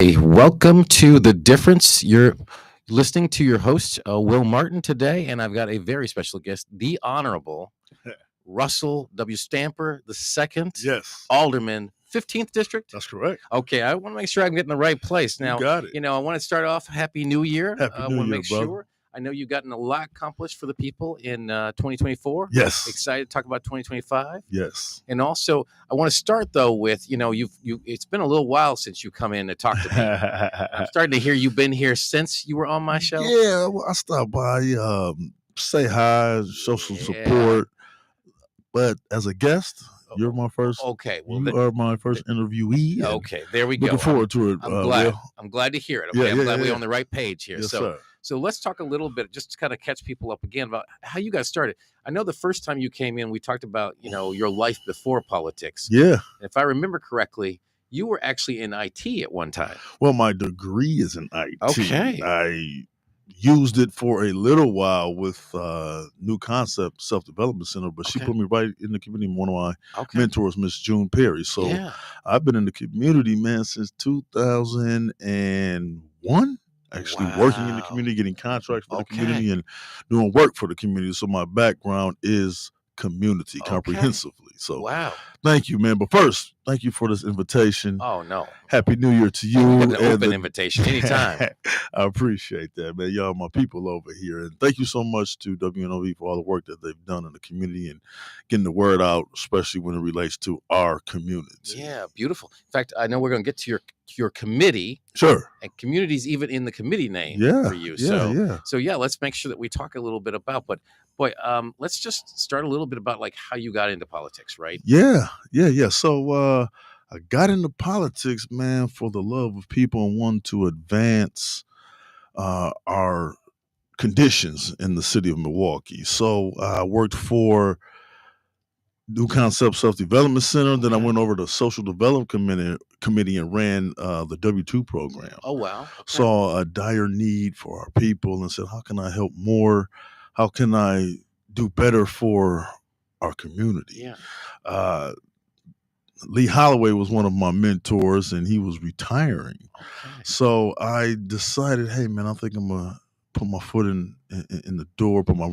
Hey, welcome to The Difference. You're listening to your host, Will Martin, today, and I've got a very special guest, the Honorable Russell W. Stamper II, Yes, Alderman, 15th District. that's correct. Okay, I want to make sure I'm getting the right place. Now, You got it. I want to start off Happy New Year. Happy I New want to Year, make brother. sure. I know you've gotten a lot accomplished for the people in 2024. Yes. Excited to talk about 2025. Yes. And also, I want to start though with you've it's been a little while since you come in to talk to me. I'm starting to hear you've been here since you were on my show. Yeah, well, I stopped by, say hi, show some support. But as a guest, you're my first. Okay, well, you are my first interviewee. Okay, there we go. Looking forward to it. I'm glad. Will. I'm glad to hear it. Okay, I'm glad we're yeah. on the right page here. Yes, sir. So let's talk a little bit, just to kind of catch people up again, about how you got started. I know the first time you came in, we talked about your life before politics. Yeah. And if I remember correctly, you were actually in IT at one time. Well, my degree is in IT. Okay. I used it for a little while with New Concept Self-Development Center, but she Okay. put me right in the community. One of my Okay. mentors, Miss June Perry. So Yeah. I've been in the community, man, since 2001. Actually working in the Wow. community, getting contracts for Okay. the community, and doing work for the community. So my background is community comprehensively. So Wow. thank you, man. But first, thank you for this invitation. Oh no. Happy New Year to you. An and open the- invitation anytime. I appreciate that, man. Y'all my people over here. And thank you so much to WNOV for all the work that they've done in the community and getting the word out, especially when it relates to our community. Yeah, beautiful. In fact, I know we're going to get to your committee. Sure. And community's even in the committee name for you. So yeah, let's make sure that we talk a little bit about. But boy, let's just start a little bit about like how you got into politics, right? Yeah. So I got into politics, man, for the love of people and wanted to advance our conditions in the city of Milwaukee. So I worked for New Concept Self-Development Center. Then I went over to Social Development Committee and ran the W-2 program. Oh, wow. Okay. Saw a dire need for our people and said, how can I help more? How can I do better for our community? Yeah. Lee Holloway was one of my mentors, and he was retiring. Okay. So I decided, hey, man, I think I'm going to put my foot in the door, put my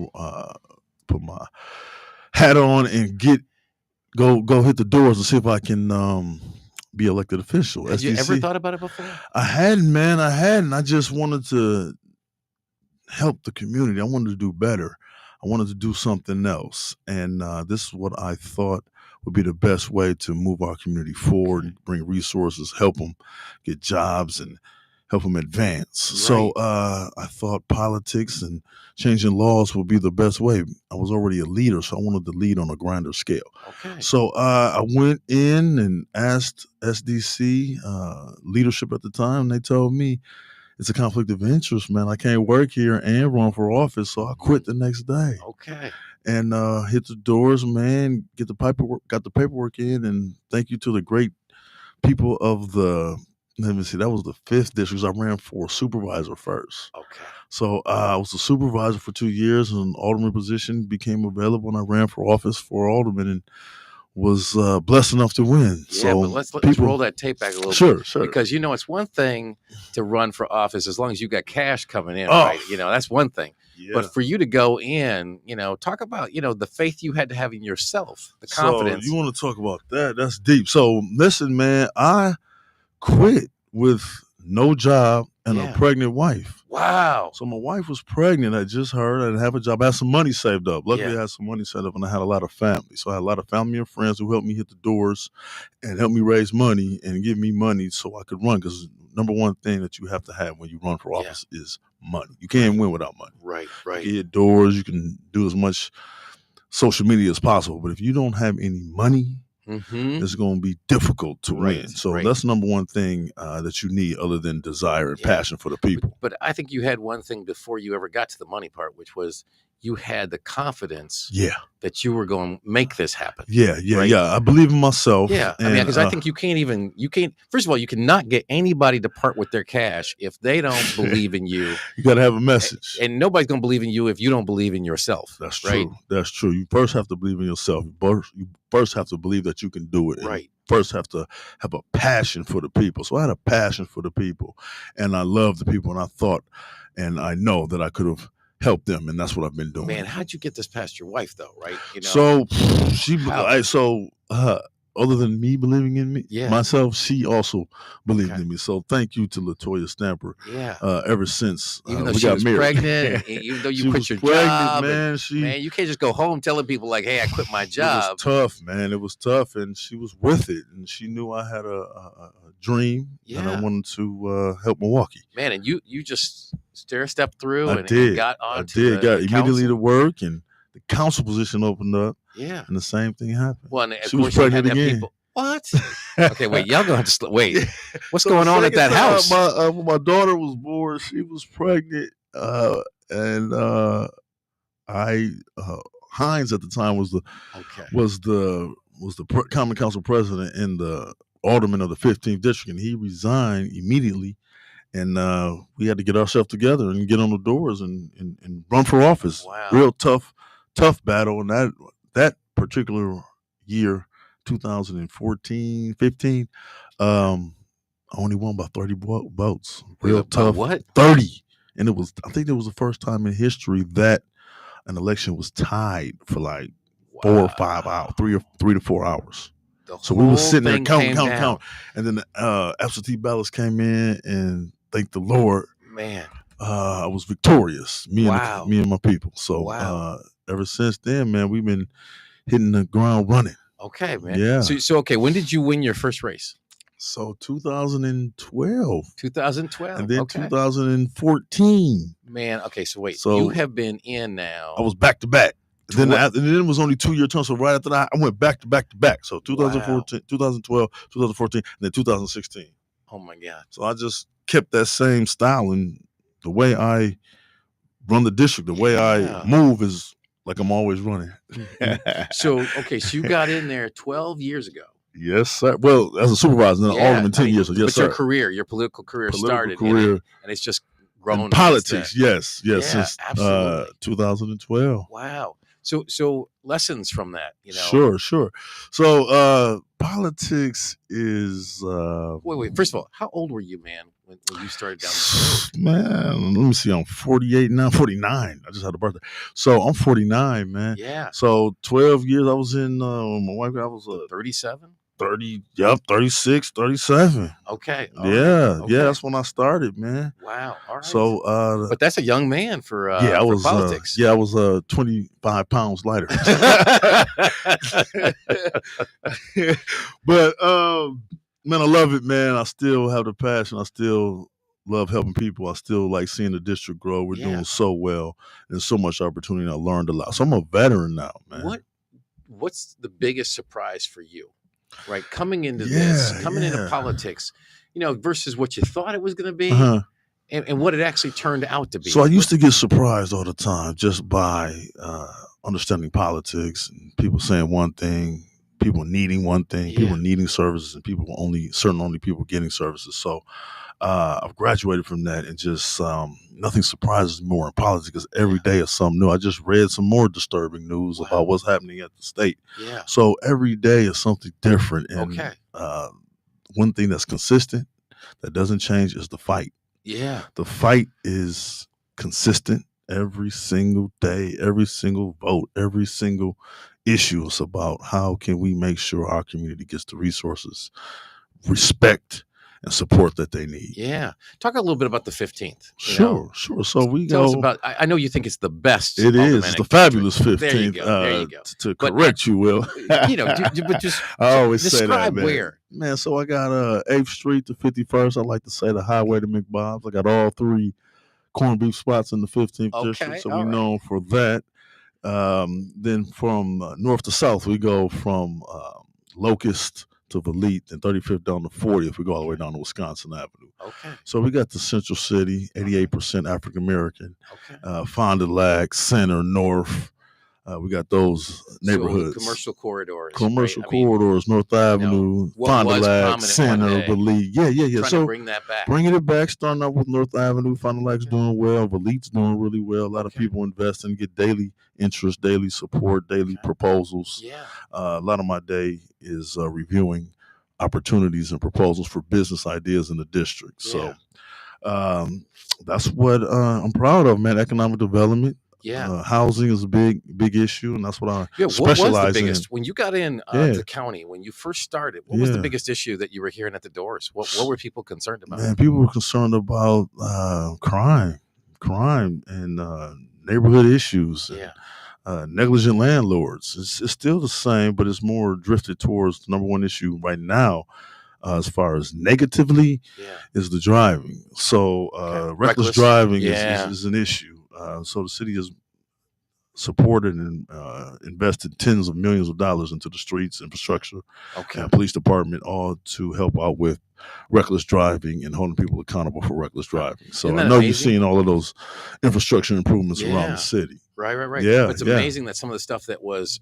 hat on and go hit the doors and see if I can be elected official. Had you ever thought about it before? I hadn't, man. I just wanted to help the community. I wanted to do better. I wanted to do something else. And this is what I thought would be the best way to move our community forward and bring resources, help them get jobs and help them advance. Right. So I thought politics and changing laws would be the best way. I was already a leader, so I wanted to lead on a grander scale. Okay. So I went in and asked SDC leadership at the time, and they told me, it's a conflict of interest, man. I can't work here and run for office, so I quit the next day. Okay. And hit the doors, man, got the paperwork in, and thank you to the great people of the, let me see, that was the 5th district. I ran for supervisor first. Okay. So I was a supervisor for 2 years, and an alderman position became available, and I ran for office for alderman and was blessed enough to win. Yeah, so but let's roll that tape back a little bit. Sure. Because it's one thing to run for office as long as you got cash coming in, right? That's one thing. Yeah. But for you to go in, talk about, the faith you had to have in yourself, the confidence. So you want to talk about that? That's deep. So listen, man, I quit with no job and a pregnant wife. Wow. So my wife was pregnant. I just heard I didn't have a job. I had some money saved up. Luckily, I had some money saved up, and I had a lot of family. So I had a lot of family and friends who helped me hit the doors and helped me raise money and give me money so I could run. Because number one thing that you have to have when you run for office is money. You can't win without money. Right. You can hit doors. You can do as much social media as possible. But if you don't have any money, it's going to be difficult to win. So that's number one thing that you need, other than desire and passion for the people. But I think you had one thing before you ever got to the money part, which was you had the confidence Yeah. that you were going to make this happen. Yeah. Right? I believe in myself. Yeah. I mean, because I think you can't, first of all, you cannot get anybody to part with their cash if they don't believe in you. You got to have a message. And nobody's going to believe in you if you don't believe in yourself. That's right? true. That's true. You first have to believe in yourself. You first have to believe that you can do it. Right. First have to have a passion for the people. So I had a passion for the people, and I love the people, and I thought, and I know that I could have helped them, and that's what I've been doing. Man, how'd you get this past your wife, though? Right? So other than me believing in me, myself, she also believed in me. So thank you to LaToya Stamper. Yeah. Ever since even though we she got was married, pregnant, even though you quit your job, man, you can't just go home telling people like, "Hey, I quit my job." It was tough, man. It was tough, and she was with it, and she knew I had a dream, and I wanted to help Milwaukee. Man, and you just stepped through and got on. Got immediately to work, and the council position opened up. Yeah. And the same thing happened. Well, and of she course was pregnant again. People, what? Okay, wait. Y'all gonna have to wait. What's going on at that house? When my daughter was born, she was pregnant, and Hines at the time was the Common Council president and the alderman of the 15th district, and he resigned immediately. And we had to get ourselves together and get on the doors and run for office. Wow. Real tough battle. And that particular year, 2014, 15, I only won by 30 votes. Real tough. What? 30. And I think it was the first time in history that an election was tied for like 4 or 5 hours, 3 to 4 hours. So we were sitting there count. And then the absentee ballots came in, and thank the Lord, man, I was victorious. Me and my people. So ever since then, man, we've been hitting the ground running. Okay, man. Yeah. So okay, when did you win your first race? So 2012. 2012. And then 2014. Man, okay, so wait. So you have been in now. I was back to back. And then it was only 2-year term. So right after that, I went back to back. So 2014, 2012, 2014, and then 2016. Oh my God. So I just kept that same style, and the way I run the district, the way I move is like I'm always running. So you got in there 12 years ago. Yes, sir. Well, as a supervisor, then alderman 10 years ago. Yes, sir. Your political career started, and it's just grown. In politics, yes, since absolutely. 2012. Wow. So lessons from that, Sure. So politics is wait. First of all, how old were you, man, when you started down this road? Man, let me see. I'm 48 now. 49. I just had a birthday, so I'm 49, man. Yeah. So 12 years I was in. My wife, I was 37. 30, 36, 37. Okay. Yeah, that's when I started, man. Wow. All right. So, but that's a young man for politics. I was 25 pounds lighter. But man, I love it, man. I still have the passion. I still love helping people. I still like seeing the district grow. We're doing so well, and so much opportunity. I learned a lot. So I'm a veteran now, man. What's the biggest surprise for you? Right, coming into into politics, versus what you thought it was going to be, and what it actually turned out to be. So I used to get surprised all the time just by understanding politics, and people saying one thing, people needing one thing, people needing services, and only people getting services. So I've graduated from that, and just nothing surprises me more in politics, because every day is something new. I just read some more disturbing news about what's happening at the state. Yeah. So every day is something different. And one thing that's consistent, that doesn't change, is the fight. Yeah. The fight is consistent every single day, every single vote, every single issue. It's about how can we make sure our community gets the resources, respect, and support that they need. Yeah. Talk a little bit about the 15th. Sure. So tell us about, I know you think it's the best. It is. It's the fabulous 15th. There you go. To correct you, Will. But just I always say that, describe man. Where. Man, so I got 8th Street to 51st. I like to say the highway to McBob's. I got all 3 corned beef spots in the 15th district. So we're known for that. Then from north to south, we go from Locust to Valete, and 35th down to 40th. We go all the way down to Wisconsin Avenue. Okay. So we got the Central City, 88% African American, Okay. Fond du Lac, Center, North. We got those neighborhoods. So commercial corridors. Commercial right? I mean, corridors, North Avenue, what Fond du was Lac, prominent one Center, day, Valete. Yeah. trying So to bring that back. bringing it back, starting out with North Avenue. Fond du Lac's Okay. doing well. Valete's doing really well. A lot of Okay. people invest and get daily interest, daily support, daily Okay. proposals. Yeah. A lot of my day is reviewing opportunities and proposals for business ideas in the district. So that's what I'm proud of, man. Economic development. Yeah. Housing is a big issue, and that's what I What was the specialize in. biggest when you got in Yeah. to the county, when you first started? What was the Yeah. biggest issue that you were hearing at the doors? What were people concerned about? Man, people were concerned about crime, and neighborhood issues. Yeah. Negligent landlords. It's still the same, but it's more drifted towards the number one issue right now, as far as negatively, Yeah. is the driving. So Okay. reckless Reckless. driving Yeah. is an issue. So the city has supported and invested tens of millions of dollars into the streets, infrastructure, Okay. and police department, all to help out with reckless driving and holding people accountable for reckless driving. So Isn't I that know amazing? you've seen all of those infrastructure improvements around Yeah. the city. Right. Yeah, But it's amazing that some of the stuff that was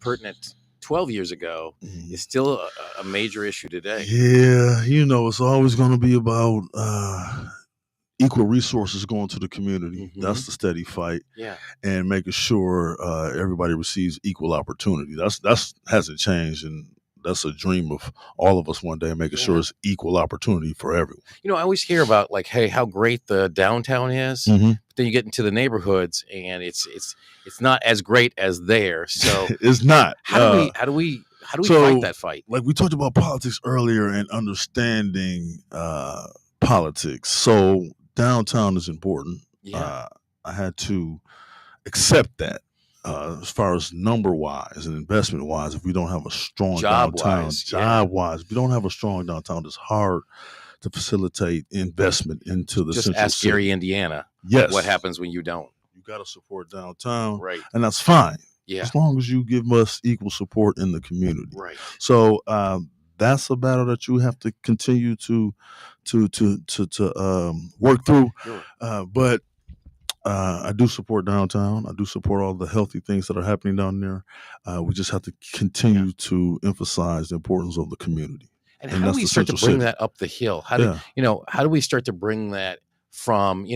pertinent 12 years ago is still a major issue today. Yeah, it's always going to be about equal resources going to the community. That's the steady fight. Yeah. And making sure everybody receives equal opportunity. That's hasn't changed, and that's a dream of all of us one day, making sure it's equal opportunity for everyone. I always hear about like, hey, how great the downtown is. But then you get into the neighborhoods, and it's not as great as there. So it's not. How do we fight that fight? Like we talked about politics earlier and understanding politics. So downtown is important. Yeah. I had to accept that. As far as number wise and investment wise, if we don't have a strong downtown, if we don't have a strong downtown, it's hard to facilitate investment into the Just central ask city. Gary, Indiana. Yes. What happens when you don't? You got to support downtown, Right. and that's fine. Yeah. As long as you give us equal support in the community. Right. So that's a battle that you have to continue to work through. Sure. But I do support downtown. I do support all the healthy things that are happening down there. We just have to continue to emphasize the importance of the community. And how do we start to bring that up the hill? How do we start to bring that from,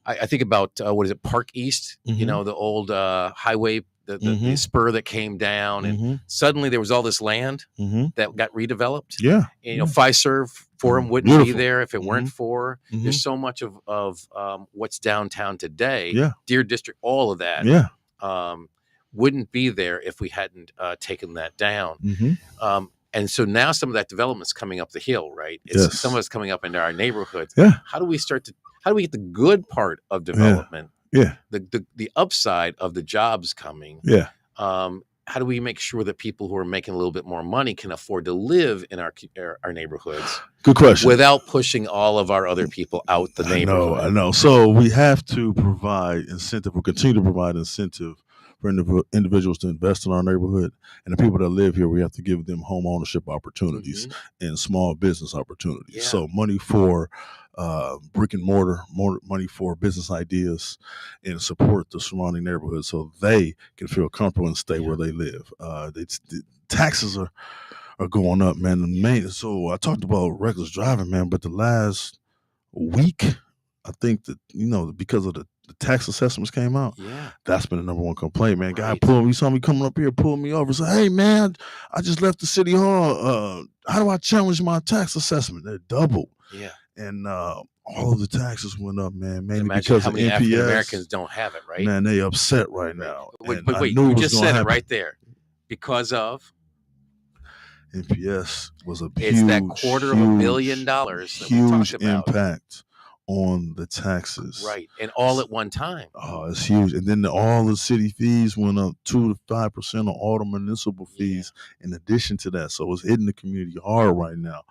I think about, what is it, Park East, the old highway, the spur that came down, and suddenly there was all this land that got redeveloped. Yeah. And, Fiserv Forum wouldn't be there if it weren't for. There's so much of what's downtown today. Yeah. Deer District, all of that. Yeah. Wouldn't be there if we hadn't taken that down. And so now some of that development's coming up the hill, right? Some of it's coming up into our neighborhoods. Yeah. How do we get the good part of development? Yeah. The upside of the jobs coming. Yeah. How do we make sure that people who are making a little bit more money can afford to live in our neighborhoods? Good question. Without pushing all of our other people out the neighborhood. I know. So we have to provide incentive, or continue to provide incentive for individuals to invest in our neighborhood, and the people that live here, we have to give them home ownership opportunities and small business opportunities. Yeah. So money for brick and mortar, money for business ideas, and support the surrounding neighborhood so they can feel comfortable and stay where they live. The taxes are going up, man. So I talked about reckless driving, man, but the last week, I think that, because of the tax assessments came out, that's been the number one complaint, man. Guy pulled me, saw me coming up here, pulled me over, said, "Hey, man, I just left the city hall. How do I challenge my tax assessment?" They're doubled. Yeah. And all of the taxes went up, man, mainly Imagine because how of many NPS. African Americans don't have it, right? Man, they upset right now. But wait, you just said it right there. Because of NPS was a it's huge, that $250,000 that we talked about. impact on the taxes. Right. And all at one time. Oh, it's huge. And then all the city fees went up 2 to 5% on all the municipal fees in addition to that. So it's hitting the community hard right now.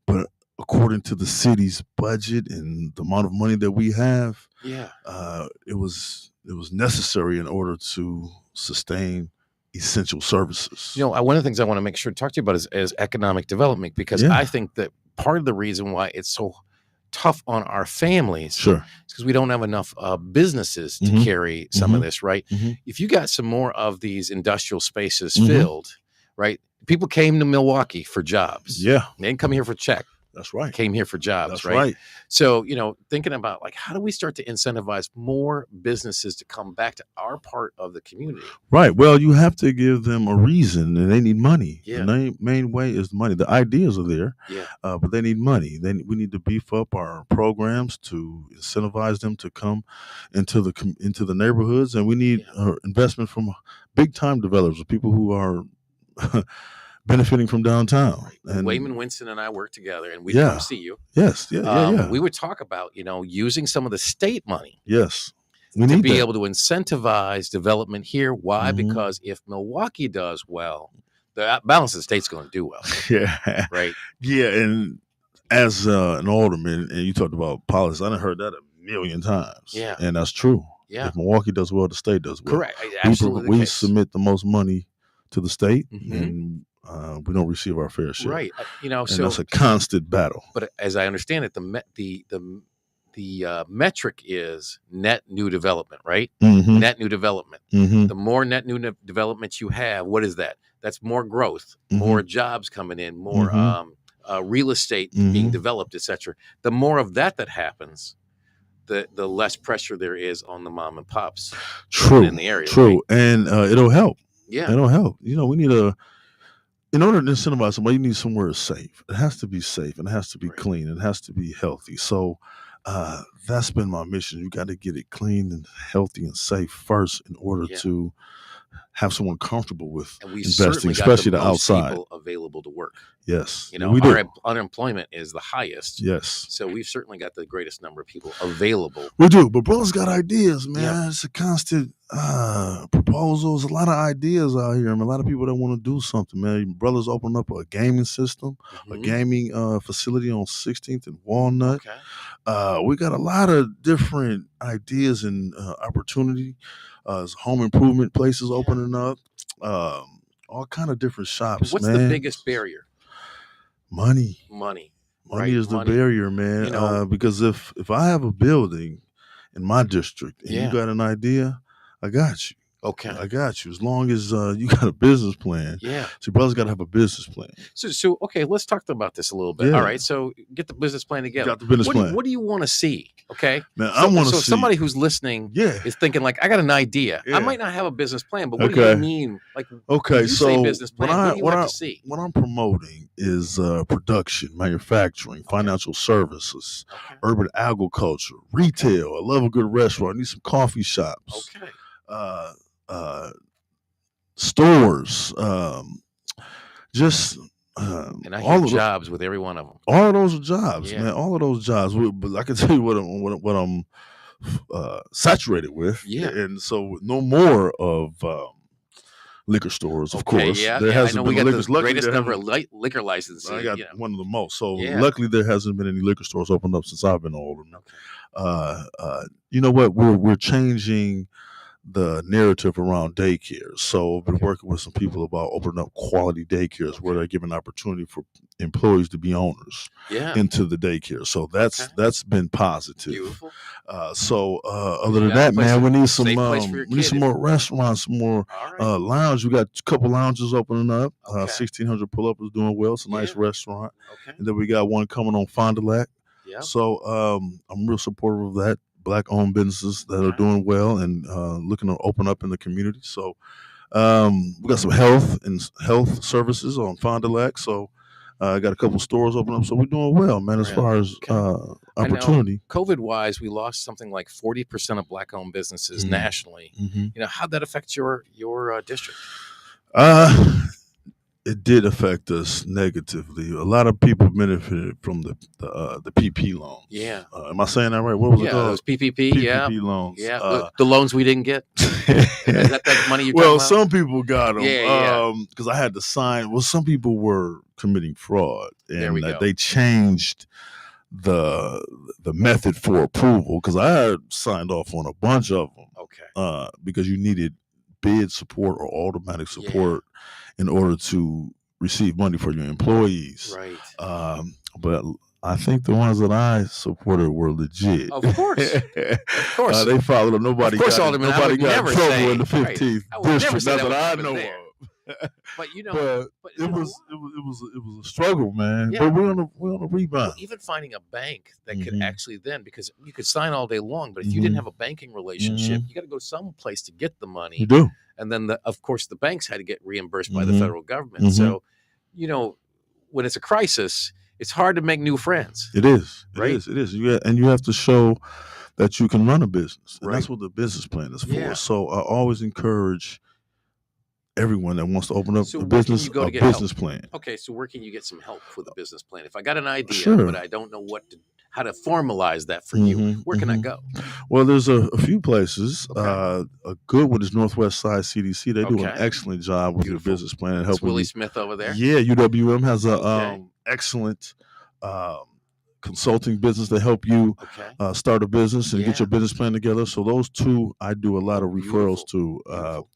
But according to the city's budget and the amount of money that we have, it was necessary in order to sustain essential services. One of the things I want to make sure to talk to you about is economic development, because I think that part of the reason why it's so tough on our families is because we don't have enough businesses to carry some of this, right? If you got some more of these industrial spaces filled, right? People came to Milwaukee for jobs. Yeah. They didn't come here for check. That's right. Came here for jobs. That's right. So, thinking about like, how do we start to incentivize more businesses to come back to our part of the community? Right. Well, you have to give them a reason, and they need money. Yeah. The main way is money. The ideas are there, but they need money. We need to beef up our programs to incentivize them to come into the neighborhoods, and we need investment from big time developers, people who are benefiting from downtown. Right. And Wayman Winston and I work together, and we come see you. Yes, yeah. We would talk about using some of the state money. Yes, we need to be able to incentivize development here. Why? Because if Milwaukee does well, the balance of the state's going to do well. Yeah, right. Yeah, and as an alderman, and you talked about politics, I done heard that a million times. Yeah, and that's true. Yeah, if Milwaukee does well, the state does well. Correct. Absolutely, we submit the most money to the state, and we don't receive our fair share. Right. And that's a constant battle. But as I understand it, the metric is net new development, right? Net new development. The more net new development you have, what is that? That's more growth, more jobs coming in, more real estate being developed, etc. The more of that happens, the less pressure there is on the mom and pops in the area. True, right? And it'll help. Yeah, it'll help. We need in order to incentivize somebody, you need somewhere safe. It has to be safe, and it has to be clean, and it has to be healthy. So that's been my mission. You got to get it clean and healthy and safe first in order to have someone comfortable with investing, especially the outside. People available to work. Yes, we do. Our unemployment is the highest. Yes, so we've certainly got the greatest number of people available. We do, but brothers got ideas, man. Yeah. It's a constant proposals. A lot of ideas out here. I mean, a lot of people that want to do something, man. Brothers open up a gaming system, a gaming facility on 16th and Walnut. Okay. We got a lot of different ideas and opportunity. Home improvement places opening up. All kind of different shops. What's the biggest barrier? Money. Money is the barrier, man. Because if I have a building in my district and you got an idea, I got you. Okay, I got you. As long as you got a business plan. Yeah. So brothers got to have a business plan. So okay, let's talk about this a little bit. Yeah. All right. So get the business plan together. Got the business plan. What do you want to see? Okay. Man, I want to see. So somebody who's listening is thinking like, I got an idea. I might not have a business plan, but what do you mean? Like, okay, so say business plan, what do you want to see? What I'm promoting is production, manufacturing, financial services, urban agriculture, retail. I love a good restaurant. I need some coffee shops. Okay. Stores, and I hear jobs with every one of them. All of those are jobs, man. All of those jobs. But I can tell you what I'm saturated with. Yeah. And so no more of liquor stores, of course. Yeah. There hasn't been the greatest number of liquor licenses. I got one of the most. So luckily there hasn't been any liquor stores opened up since I've been older. Okay. You know what? We're changing the narrative around daycare. So I've been working with some people about opening up quality daycares where they're giving opportunity for employees to be owners into the daycare. So that's been positive. Beautiful. Other than that, man, we need some more restaurants, some more lounge. We got a couple lounges opening up. 1600 Pull Up is doing well. It's a nice restaurant. Okay. And then we got one coming on Fond du Lac. Yeah. So I'm real supportive of that. Black-owned businesses that are doing well and looking to open up in the community. So we got some health services on Fond du Lac. So I got a couple stores open up. So we're doing well, man, as far as opportunity. COVID-wise, we lost something like 40% of Black-owned businesses nationally. How'd that affect your district? It did affect us negatively. A lot of people benefited from the PP loans. Yeah. Am I saying that right? What was it called? Those PPP. PPP loans. Yeah. The loans we didn't get. Is that money you're talking about? Some people got them. Yeah. Because I had to sign. Well, some people were committing fraud, and they changed the method for approval. Because I had signed off on a bunch of them. Okay. Because you needed bid support or automatic support in order to receive money for your employees. Right. But I think the ones that I supported were legit. Of course. Of course. They followed them. Nobody of course, got, Alderman, nobody got in trouble say, in the 15th district. Not that I know of. But you know, but it was a struggle, man. Yeah. But we're on a rebound. Well, even finding a bank that could actually then, because you could sign all day long, but if you didn't have a banking relationship, you got to go someplace to get the money. You do. And then, of course, the banks had to get reimbursed by the federal government. So, you know, when it's a crisis, it's hard to make new friends. It is. Right? It is. And you have to show that you can run a business. And that's what the business plan is for. Yeah. So I always encourage everyone that wants to open up a business plan. Okay, so where can you get some help for the business plan? If I got an idea, but I don't know how to formalize that for you, where can I go? Well, there's a few places. A good one is Northwest Side CDC. They do an excellent job with your business plan and helping. Willie Smith over there. Yeah, UWM has a excellent consulting business to help you start a business and get your business plan together. So those two, I do a lot of referrals to.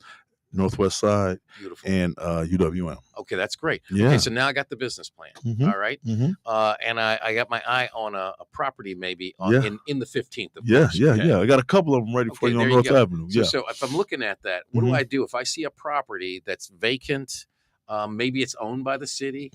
Northwest Side and UWM. Okay, that's great. Yeah. Okay, so now I got the business plan. All right. And I got my eye on a property maybe in the 15th. Of course. Yeah. I got a couple of them ready for you on North Avenue. So if I'm looking at that, what do I do? If I see a property that's vacant, maybe it's owned by the city,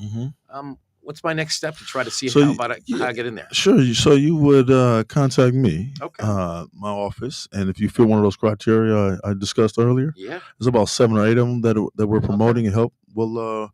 what's my next step to try to see how I get in there? Sure. So you would contact me, my office, and if you fit one of those criteria I discussed earlier, there's about 7 or 8 of them that we're promoting and help. We'll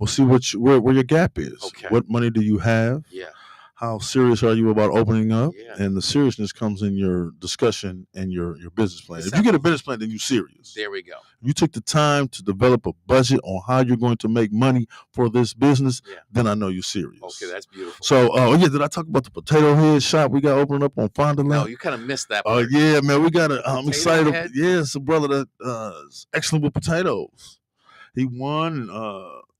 see where your gap is. Okay. What money do you have? Yeah. How serious are you about opening up? And the seriousness comes in your discussion and your business plan. If you get a business plan, then you're serious. There we go. You took the time to develop a budget on how you're going to make money for this business, then I know you're serious. Okay, that's beautiful. So, did I talk about the potato head shop we got opening up on Fond du Lac? No, you kind of missed that part. Yeah, man, we got I'm excited. Head? Yeah, it's a brother that is excellent with potatoes. He won.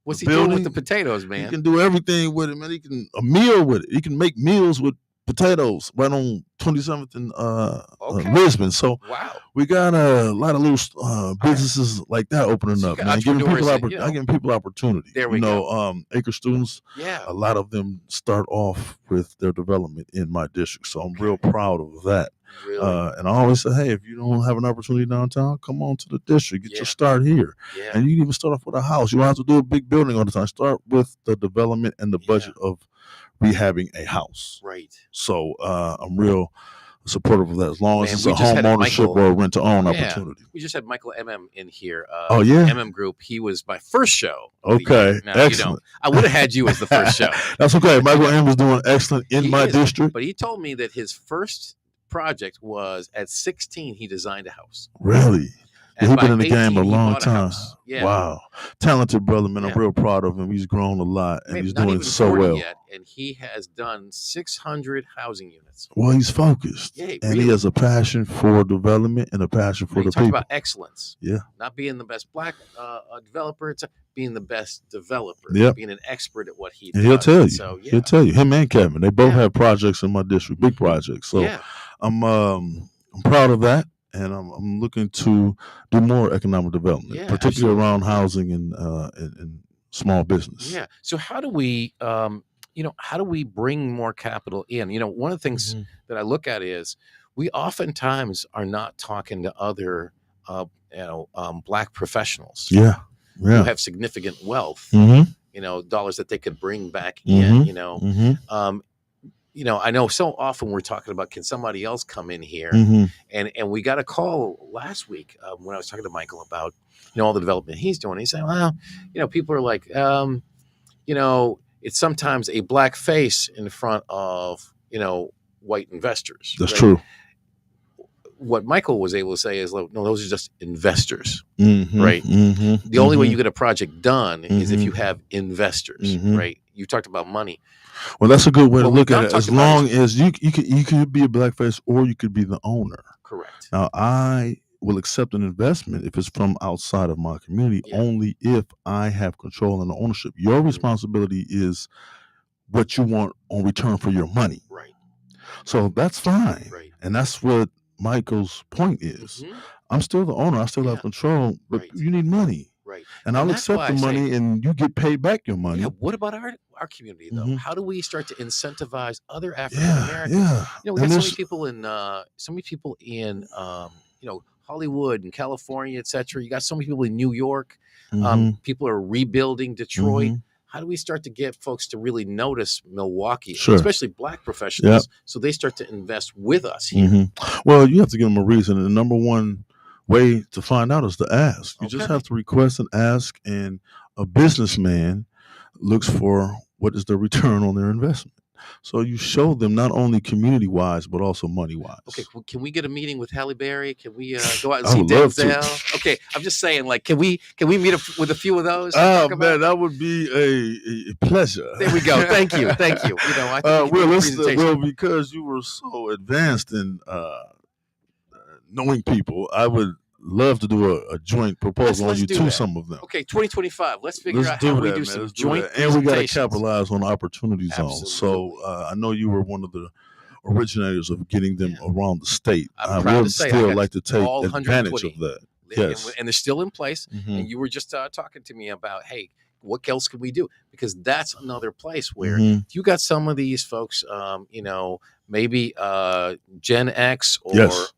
What's he doing with the potatoes, man? He can do everything with it, man. He can a meal with it. He can make meals with potatoes right on 27th and Lisbon. So we got a lot of little businesses like that opening up, man. Giving people opportunity. There we go. Acre students, a lot of them start off with their development in my district. So I'm real proud of that. Really? And I always say, hey, if you don't have an opportunity downtown, come on to the district. Get your start here. Yeah. And you can even start off with a house. You don't have to do a big building all the time. Start with the development and the budget of rehabbing a house. Right. So I'm real supportive of that, as long as it's a home ownership or a rent-to-own opportunity. We just had Michael MM in here. MM Group. He was my first show. Okay, now, excellent. I would have had you as the first show. That's okay. Michael M was doing excellent in my district. But he told me that his first project was at 16 he designed a house. Really? He's been in the game a long time. Yeah. Wow. Talented brother, man. I'm real proud of him. He's grown a lot and he's doing so well. Yet, and he has done 600 housing units. Well, he's focused. Yeah, and he has a passion for development and a passion for the people. About excellence. Yeah. Not being the best black developer, it's being the best developer. Yep. Being an expert at what he does. He'll tell you. So, He'll tell you. Him and Kevin, they both have projects in my district, big projects. So I'm proud of that. And I'm looking to do more economic development, particularly around housing and small business. Yeah. So how do we, how do we bring more capital in? One of the things that I look at is we oftentimes are not talking to other, black professionals. Yeah. Who have significant wealth. Dollars that they could bring back in. I know so often we're talking about, can somebody else come in here? And we got a call last week when I was talking to Michael about, all the development he's doing. He said, well, people are like, it's sometimes a black face in front of, white investors. That's true. What Michael was able to say is, no, those are just investors, right? The only way you get a project done is if you have investors, right? You talked about money. Well, that's a good way to look at it. As long as you could be a blackface or you could be the owner. Correct. Now, I will accept an investment if it's from outside of my community, only if I have control and ownership. Your responsibility is what you want on return for your money. Right. So that's fine. Right. And that's what Michael's point is. I'm still the owner. I still have control, but you need money. Right. And I'll accept the money and you get paid back your money. Yeah. What about our community though? How do we start to incentivize other African Americans? You know, we got so many people in Hollywood and California, etc. You got so many people in New York. People are rebuilding Detroit. How do we start to get folks to really notice Milwaukee, especially Black professionals, so they start to invest with us here? Well, you have to give them a reason. And the number one way to find out is to ask. You just have to request and ask, and a businessman looks for what is the return on their investment. So you show them not only community-wise, but also money-wise. Okay, can we get a meeting with Halle Berry? Can we go out and see Denzel? Okay, I'm just saying, like, can we meet with a few of those? Oh man, that would be a pleasure. There we go. Thank you. You know, I think well, because you were so advanced in knowing people, I would love to do a joint proposal on you to some of them. Okay, 2025. Let's figure out how we do some joint presentations. And we got to capitalize on opportunity zones. So I know you were one of the originators of getting them around the state. I'm proud to say still like to take advantage of that. Yes, and they're still in place. And you were just talking to me about, hey, what else can we do? Because that's another place where if you got some of these folks, maybe Gen X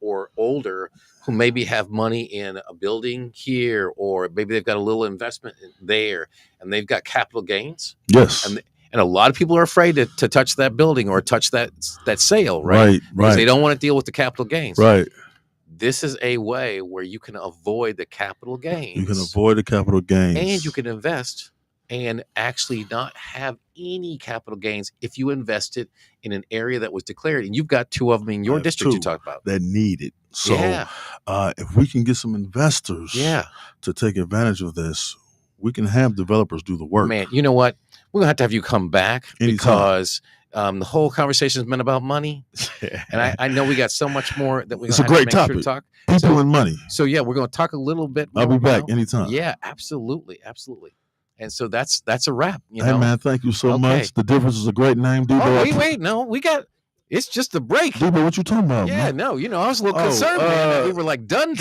or older, who maybe have money in a building here, or maybe they've got a little investment there, and they've got capital gains. Yes. And a lot of people are afraid to touch that building or touch that sale, right? Because they don't want to deal with the capital gains. Right. This is a way where you can avoid the capital gains. You can avoid the capital gains. And you can invest and actually not have any capital gains if you invested in an area that was declared. And you've got two of them in your district you talked about. That need it. So if we can get some investors to take advantage of this, we can have developers do the work. Man, you know what? We're going to have you come back because the whole conversation has been about money. And I know we got so much more that we're going to have to make sure to talk. People and money. So, yeah, we're going to talk a little bit more. I'll be back anytime. Yeah, absolutely. Absolutely. And so that's a wrap. You know? Hey, man, thank you so much. The Difference is a great name, Debo. Oh, wait. No, it's just a break. Debo, what you talking about? Yeah, man? No, I was a little concerned, man, that we were like done.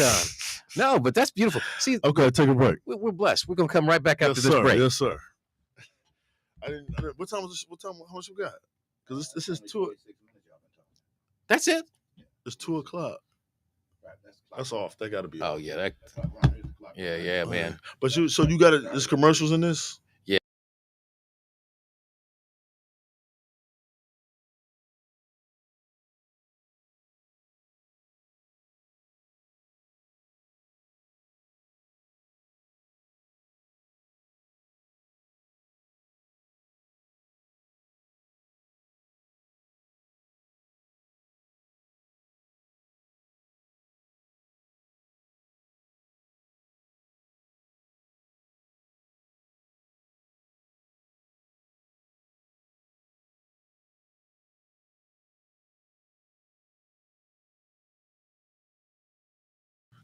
No, but that's beautiful. See, okay, take a break. We're blessed. We're gonna come right back after this break. Yes, sir. What time was this? How much you got? Because this is 2. That's it. It's 2:00. That's off. They got to be. Oh off. Yeah, yeah, man. But you got it. There's commercials in this. Yeah.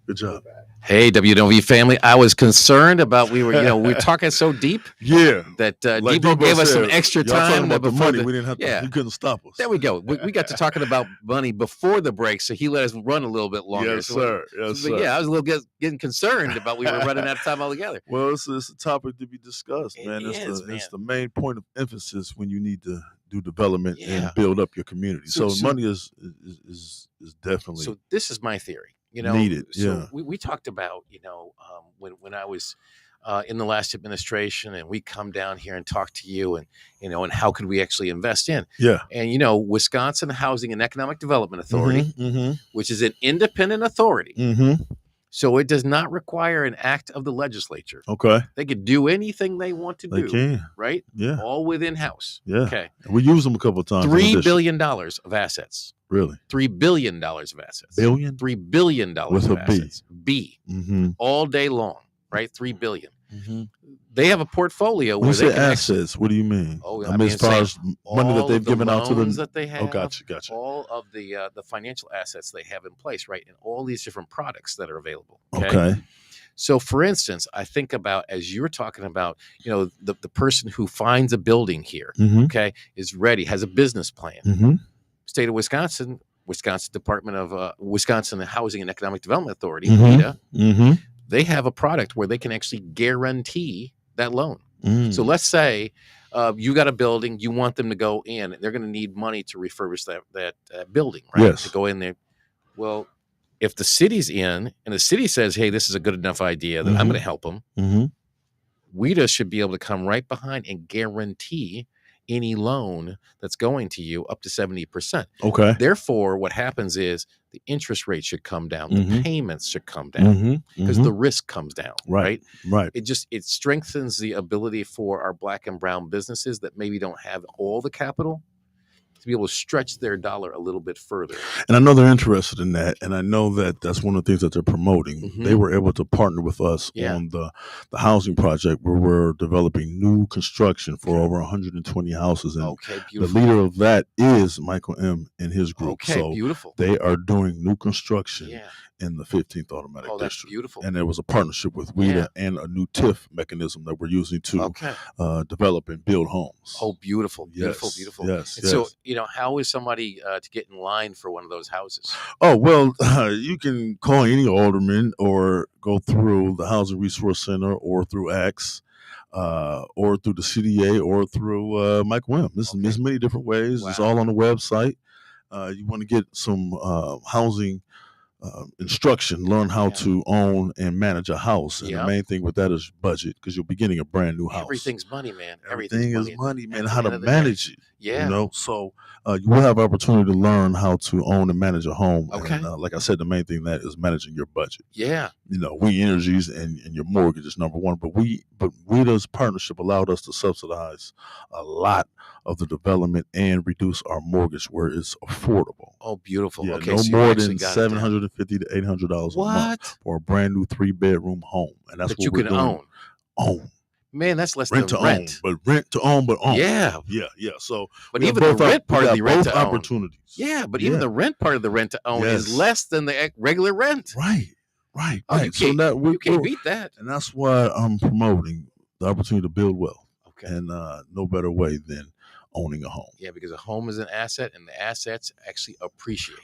Good job. Hey, WNOV family. I was concerned about we were talking so deep. Yeah. That like Debo gave us some extra time about before the money. We didn't have to. He couldn't stop us. There we go. We got to talking about money before the break, so he let us run a little bit longer. Yes, sir. Yes, sir. Yeah, I was a little getting concerned about we were running out of time altogether. Well, it's a topic to be discussed, man. It's the main point of emphasis when you need to do development and build up your community. So money is definitely. So this is my theory. Needed. So we talked about, when I was in the last administration, and we come down here and talk to you, and and how could we actually invest in? Yeah. And Wisconsin Housing and Economic Development Authority, which is an independent authority. So it does not require an act of the legislature. Okay. They could do anything they want to do. They can. Right? Yeah. All within house. Yeah. Okay. We used them a couple of times. $3 billion of assets. Really? $3 billion of assets. Billion? $3 billion with of a assets. B. All day long, right? $3 billion. They have a portfolio where they can assets. What do you mean? I mean, as far as money that they've given out to them. That they have, gotcha. All of the financial assets they have in place, right? And all these different products that are available. Okay. So, for instance, I think about, as you're talking about, the person who finds a building here, okay, is ready, has a business plan. State of Wisconsin Wisconsin Department of Wisconsin Housing and Economic Development Authority, WIDA, they have a product where they can actually guarantee that loan. So let's say you got a building, you want them to go in, and they're going to need money to refurbish that building, right? Yes. To go in there. Well, if the city's in and the city says, hey, this is a good enough idea that I'm going to help them, WIDA should be able to come right behind and guarantee any loan that's going to you up to 70%. Okay. Therefore, what happens is the interest rate should come down, the payments should come down because the risk comes down, right? Right. It strengthens the ability for our Black and brown businesses that maybe don't have all the capital to be able to stretch their dollar a little bit further. And I know they're interested in that, and I know that that's one of the things that they're promoting. They were able to partner with us on the housing project where we're developing new construction for over 120 houses. And the leader of that is Michael M. and his group. So beautiful. They are doing new construction in the 15th Automatic District. That's beautiful. And there was a partnership with WIDA and a new TIF mechanism that we're using to develop and build homes. Oh, beautiful. Beautiful. Yes. So, how is somebody to get in line for one of those houses? Oh, well, you can call any alderman or go through the Housing Resource Center or through ACTS. Or through the CDA or through Mike Wim. There's many different ways. Wow. It's all on the website. You want to get some housing instruction, learn how to own and manage a house. And the main thing with that is budget, because you're beginning a brand new house. Everything's money, man. Everything is money, man. How to manage it. So you will have opportunity to learn how to own and manage a home. And like I said, the main thing that is managing your budget. We Energies and your mortgage is number one, but WIDA's partnership allowed us to subsidize a lot of the development and reduce our mortgage where it's affordable. Oh, beautiful. No more than $750 to $800 a month for a brand new 3-bedroom home, and that's what you can doing. Own. Man, that's less than rent. Rent to own, but own. Yeah. So, but even the rent part of the rent to own. Opportunities. Yeah, but even the rent part of the rent to own is less than the regular rent. Right. Oh, you can't beat that. And that's why I'm promoting the opportunity to build wealth. And no better way than owning a home. Yeah, because a home is an asset, and the assets actually appreciate.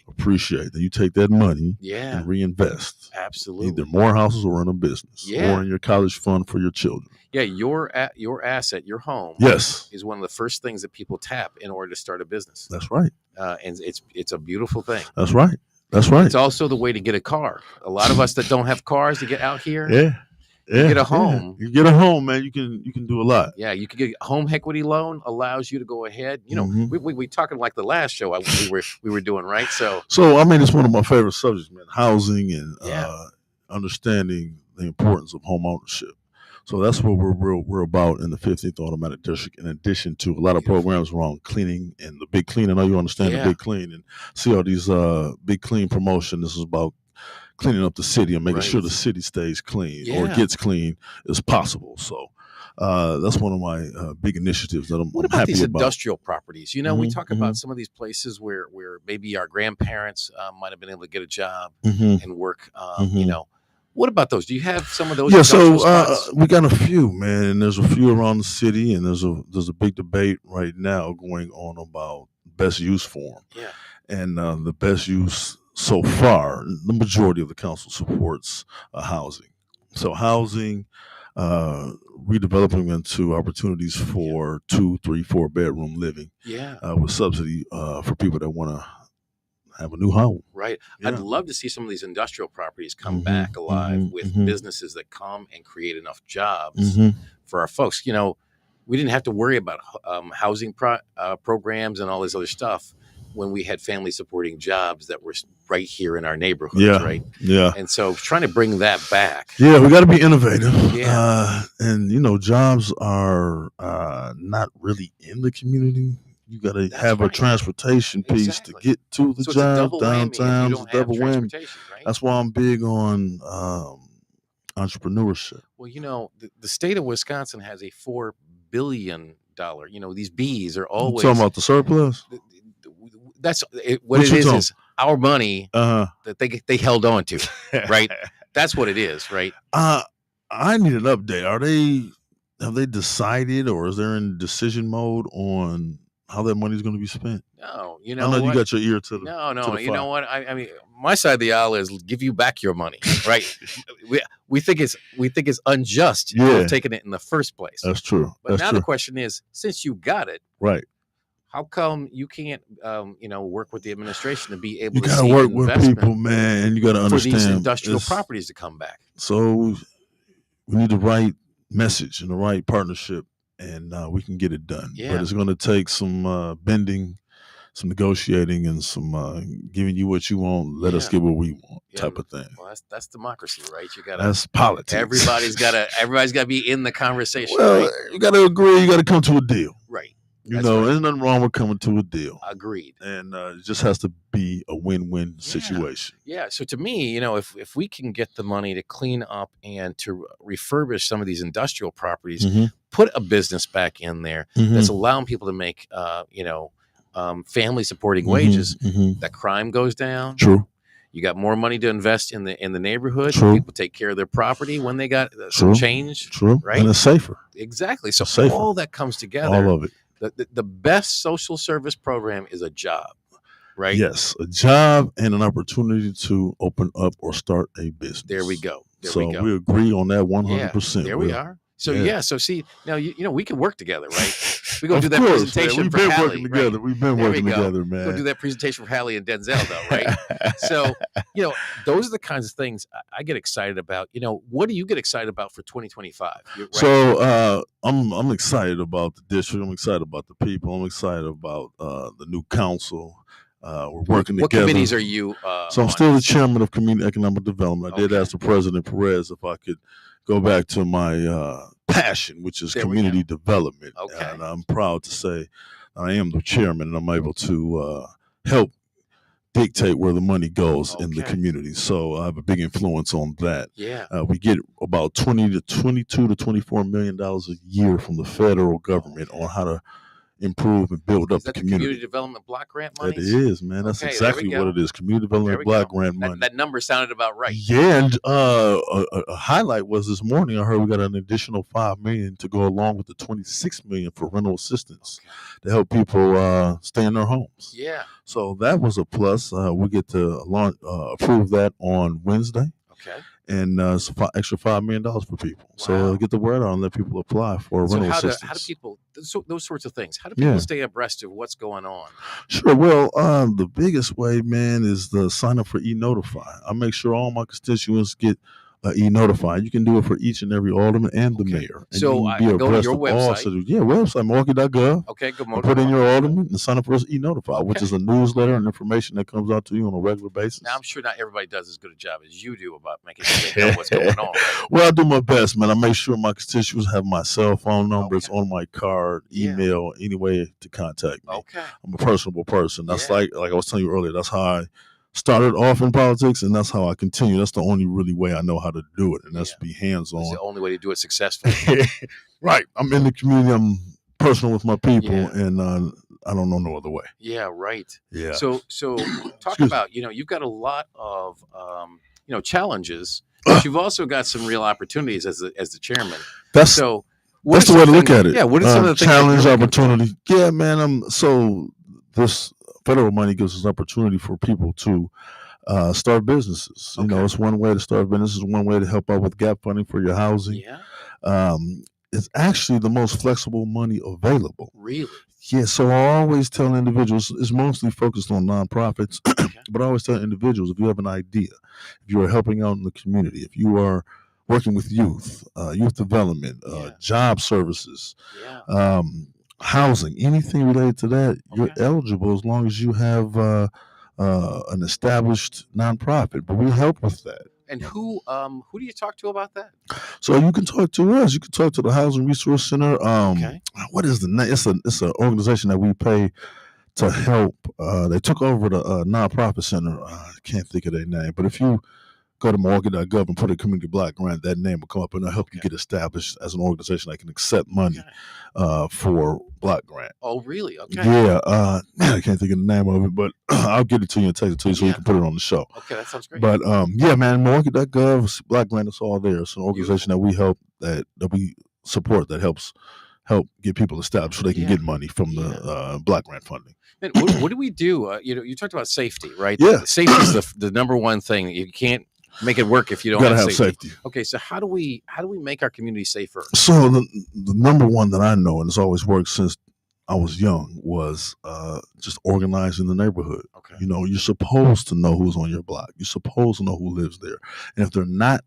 Then you take that money and reinvest. Absolutely. Either more houses or run a business. Or in your college fund for your children. Yeah, your asset, your home, is one of the first things that people tap in order to start a business. That's right. And it's a beautiful thing. That's right. It's also the way to get a car. A lot of us that don't have cars to get out here. You get a home. You get a home, man. You can do a lot. Yeah, you can get a home equity loan. Allows you to go ahead. We talking like the last show we were doing, right? So I mean, it's one of my favorite subjects, man. Housing and understanding the importance of home ownership. So that's what we're about in the 15th Automatic District. In addition to a lot of programs around cleaning and the Big Clean. I know you understand the Big Clean and see all these Big Clean promotion. This is about cleaning up the city and making sure the city stays clean or gets clean as possible. So that's one of my big initiatives that I'm happy about. What about these industrial properties? We talk about some of these places where maybe our grandparents might have been able to get a job and work. What about those? Do you have some of those? Yeah, so we got a few, man. And there's a few around the city, and there's a big debate right now going on about best use form. Yeah, and the best use so far, the majority of the council supports housing. So housing, redeveloping into opportunities for 2, 3, 4 bedroom living. With subsidy for people that want to have a new home. Right. I'd love to see some of these industrial properties come back alive with businesses that come and create enough jobs for our folks. We didn't have to worry about housing programs and all this other stuff when we had family supporting jobs that were right here in our neighborhoods, right? Yeah. And so trying to bring that back. Yeah, we got to be innovative. And jobs are not really in the community. You got to have a transportation piece to get to the job downtown. It's a double whammy. Right? That's why I'm big on entrepreneurship. Well, the state of Wisconsin has a $4 billion. These B's are always. You talking about the surplus? That's what it is our money that they held on to, right? That's what it is, right? I need an update. Have they decided, or is there in decision mode on how that money's going to be spent. No, you I know know what? you got your ear to the No. the You know fire. what? I mean, my side of the aisle is give you back your money, right? we think it's unjust to have taken it in the first place. That's true. But now the question is, since you got it, right? How come you can't, work with the administration to be able you to gotta see work with people, man, and you got to understand for these industrial properties to come back? So we need the right message and the right partnership, and we can get it done. Yeah. But it's going to take some bending, some negotiating, and some giving you what you want. Let us get what we want, type of thing. Well, that's democracy, right? You got that's politics. Everybody's got to be in the conversation. Well, right? You got to agree. You got to come to a deal. Right. There's nothing wrong with coming to a deal. Agreed. And it just has to be a win-win situation. Yeah. So to me, if we can get the money to clean up and to refurbish some of these industrial properties, put a business back in there that's allowing people to make, family supporting wages, that crime goes down. True. You got more money to invest in the neighborhood. True. People take care of their property when they got some change. True. Right. And it's safer. Exactly. So all that comes together. All of it. The best social service program is a job, right? Yes, a job and an opportunity to open up or start a business. There we go. We agree on that 100%. There we are. So so see now we can work together, right? We go do that presentation for Hallie. Together. We've been working together, man. Go do that presentation for Hallie and Denzel, though, right? So those are the kinds of things I get excited about. What do you get excited about for 2025? Right? So I'm excited about the district. I'm excited about the people. I'm excited about the new council. We're working together. What committees are you? So I'm still the chairman of Community Economic Development. I did ask the President Perez if I could go back to my passion, which is community development. Okay. And I'm proud to say I am the chairman, and I'm able to help dictate where the money goes in the community. So I have a big influence on that. Yeah. We get about $22 to $24 million a year from the federal government on how to improve and build up the community development block grant money. It is, man. That's exactly what it is. Community development block grant money. That number sounded about right. Yeah, and a highlight was this morning. I heard we got an additional $5 million to go along with the $26 million for rental assistance to help people stay in their homes. Yeah. So that was a plus. We get to approve that on Wednesday. Okay. And it's extra $5 million for people. Wow. So get the word out and let people apply for rental assistance. How do people, those sorts of things, how do people stay abreast of what's going on? Sure. Well, the biggest way, man, is the sign up for e-Notify. I make sure all my constituents get e-Notify. You can do it for each and every alderman and the mayor. And so I go to your website. Website, Milwaukee.gov. Okay, good morning. Put in your alderman and sign up for e-Notify, which is a newsletter and information that comes out to you on a regular basis. Now, I'm sure not everybody does as good a job as you do about making sure they know what's going on. Well, I do my best, man. I make sure my constituents have my cell phone number. It's on my card, email, any way to contact me. Okay. I'm a personable person. That's like I was telling you earlier, that's how I started off in politics, and that's how I continue. That's the only really way I know how to do it, and that's be hands-on. That's the only way to do it successfully. Right. I'm in the community. I'm personal with my people, and I don't know no other way. Yeah, right. Yeah. So talk about, you've got a lot of, challenges, but you've also got some real opportunities as the chairman. That's the way to look at it. Yeah. What are some of the things? Challenge, opportunity. Yeah, man. So this federal money gives us opportunity for people to start businesses. It's one way to start businesses, one way to help out with gap funding for your housing. Yeah. It's actually the most flexible money available. Really? Yeah. So I always tell individuals, it's mostly focused on nonprofits, but I always tell individuals, if you have an idea, if you are helping out in the community, if you are working with youth, youth development, job services, housing, anything related to that, you're eligible as long as you have an established nonprofit. But we help with that. And who do you talk to about that? So you can talk to us. You can talk to the Housing Resource Center. What is the name? It's an organization that we pay to help. They took over the nonprofit center. I can't think of their name, but if you go to Milwaukee.gov and put a community block grant, that name will come up, and it'll help you get established as an organization that can accept money for block grant. Oh, really? Okay. Yeah. Man, I can't think of the name of it, but I'll get it to you and text it to you so you can put it on the show. Okay, that sounds great. But man, Milwaukee.gov, block grant is all there. It's an organization that we help, that we support, that helps help get people established so they can get money from the block grant funding. And what do we do? You talked about safety, right? Yeah. Safety is the number one thing. You can't make it work if you don't have safety. Okay, so how do we make our community safer? So the number one that I know, and it's always worked since I was young, was just organizing the neighborhood. Okay. You're supposed to know who's on your block. You're supposed to know who lives there. And if they're not